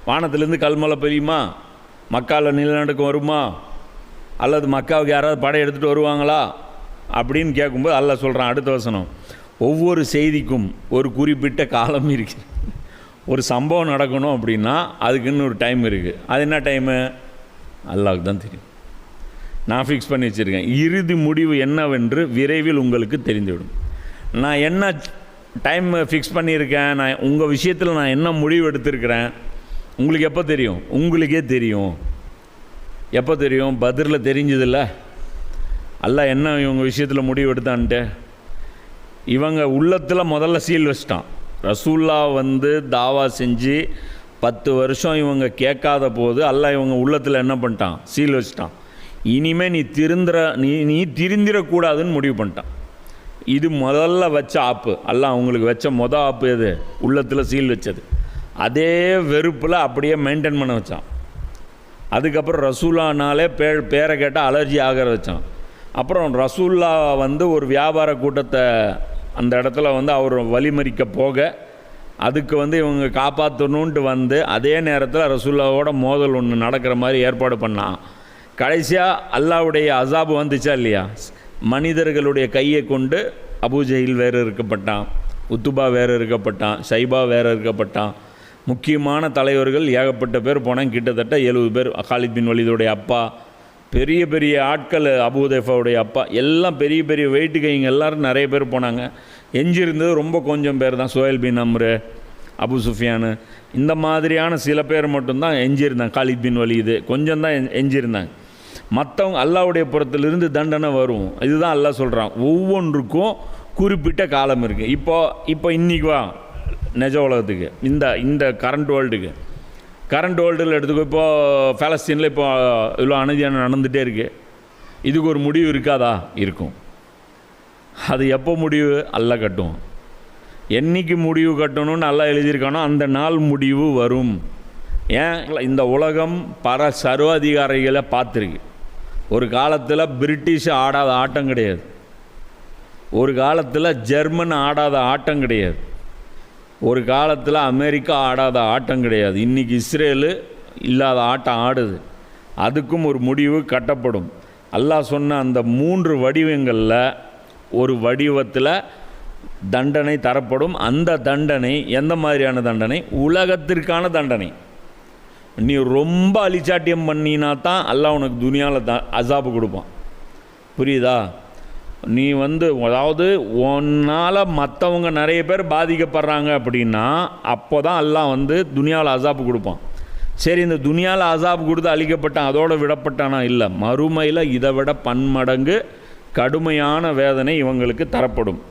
வானத்திலேருந்து கல்மலை பெய்யுமா? மக்காவில் நிலநடுக்கம் வருமா? அல்லது மக்காவுக்கு யாராவது படை எடுத்துகிட்டு வருவாங்களா அப்படின்னு கேட்கும்போது அல்லாஹ் சொல்கிறான் அடுத்த வசனம், ஒவ்வொரு செய்திக்கும் ஒரு குறிப்பிட்ட காலம் இருக்குது. ஒரு சம்பவம் நடக்கணும் அப்படின்னா அதுக்குன்னு ஒரு டைம் இருக்குது. அது என்ன டைமு? அல்லாஹ்வுக்கு தான் தெரியும். நான் ஃபிக்ஸ் பண்ணி வச்சுருக்கேன். இறுதி முடிவு என்னவென்று விரைவில் உங்களுக்கு தெரிந்துவிடும். நான் என்ன டைம் ஃபிக்ஸ் பண்ணியிருக்கேன், நான் உங்கள் விஷயத்தில் நான் என்ன முடிவு எடுத்திருக்கிறேன் உங்களுக்கு எப்போ தெரியும்? உங்களுக்கே தெரியும். எப்போ தெரியும்? பத்ரில் தெரிஞ்சதில்ல அல்லாஹ் என்ன இவங்க விஷயத்தில் முடிவு எடுத்தான்ட்டு. இவங்க உள்ளத்தில் முதல்ல சீல் வச்சிட்டான். ரசூல்லா தாவா செஞ்சு 10 வருஷம் இவங்க கேட்காத போது அல்லாஹ் இவங்க உள்ளத்தில் என்ன பண்ணிட்டான்? சீல் வச்சிட்டான். இனிமேல் நீ திருந்திரக்கூடாதுன்னு முடிவு பண்ணிட்டான். இது முதல்ல வச்ச ஆப்பு. அல்லாஹ் அவங்களுக்கு வச்ச ஆப்பு எது? உள்ளத்தில் சீல் வச்சது. அதே வெறுப்பில் அப்படியே மெயின்டைன் பண்ண வச்சான். அதுக்கப்புறம் ரசூல்லானாலே பேரை கேட்டால் அலர்ஜி ஆகிற வச்சான். அப்புறம் ரசூல்லா ஒரு வியாபார கூட்டத்தை அந்த இடத்துல அவர் வழிமறிக்க போக அதுக்கு இவங்க காப்பாற்றணுன்ட்டு அதே நேரத்தில் ரசூல்லாவோட மோதல் ஒன்று நடக்கிற மாதிரி ஏற்பாடு பண்ணான். கடைசியாக அல்லாவுடைய அசாபு வந்துச்சா இல்லையா? மனிதர்களுடைய கையை கொண்டு அபூஜஹில் வேறு இருக்கப்பட்டான், உத்துபா வேறு இருக்கப்பட்டான், ஷைபா வேறு இருக்கப்பட்டான். முக்கியமான தலைவர்கள் ஏகப்பட்ட பேர் போனாங்க. கிட்டத்தட்ட 70 பேர். காலித் பின் வலீதுடைய அப்பா, பெரிய பெரிய ஆட்கள், அபூதைஃபாவுடைய அப்பா, எல்லாம் பெரிய பெரிய வெயிட்டு கைங்க எல்லோரும் நிறைய பேர் போனாங்க. எஞ்சிருந்தது ரொம்ப கொஞ்சம் பேர் தான். சுஹைல் பின் அம்ரு, அபு சுஃபியானு, இந்த மாதிரியான சில பேர் மட்டும்தான் எஞ்சிருந்தாங்க. காலித் பின் வலீது கொஞ்சம் தான் எஞ்சிருந்தாங்க. மற்றவங்க அல்லாவுடைய புறத்திலிருந்து தண்டனை வரும். இதுதான் அல்லாஹ் சொல்கிறான். ஒவ்வொன்றுக்கும் குறிப்பிட்ட காலம் இருக்குது. இப்போ இன்றைக்கி வா நிஜ உலகத்துக்கு, இந்த கரண்ட் வேர்ல்டில் எடுத்துக்கோ. இப்போது பாலஸ்தீனில் இப்போ இவ்வளோ அநீதியான நடந்துகிட்டே இருக்குது. இதுக்கு ஒரு முடிவு இருக்காதா? இருக்கும். அது எப்போ முடிவு? அல்லாஹ் கட்டுவோம். என்றைக்கு முடிவு கட்டணும்னு அல்லாஹ் எழுதியிருக்கானோ அந்த நாள் முடிவு வரும். ஏன்? இந்த உலகம் சர்வாதிகாரிகளை பார்த்துருக்கு. ஒரு காலத்தில் பிரிட்டிஷ் ஆடாத ஆட்டம் கிடையாது. ஒரு காலத்தில் ஜெர்மன் ஆடாத ஆட்டம் கிடையாது. ஒரு காலத்தில் அமெரிக்கா ஆடாத ஆட்டம் கிடையாது. இன்றைக்கி இஸ்ரேலு இல்லாத ஆட்டம் ஆடுது. அதுக்கும் ஒரு முடிவு கட்டப்படும். அல்லாஹ் சொன்ன அந்த 3 வடிவங்களில் ஒரு வடிவத்தில் தண்டனை தரப்படும். அந்த தண்டனை எந்த மாதிரியான தண்டனை? உலகத்திற்கான தண்டனை. நீ ரொம்ப அலிச்சாட்டியம் பண்ணினா தான் அல்லாஹ் உனக்கு துனியாவில் அசாபு கொடுப்பான். புரியுதா? நீ அதாவது உன்னால் மற்றவங்க நிறைய பேர் பாதிக்கப்படுறாங்க அப்படின்னா அப்போ தான் அல்லாஹ் துனியாவில் அசாபு கொடுப்பான். சரி, இந்த துனியாவில் அசாபு கொடுத்து அழிக்கப்பட்டான், அதோடு விடப்பட்டானா? இல்லை, மறுமையில் இதை விட பன்மடங்கு கடுமையான வேதனை இவங்களுக்கு தரப்படும்.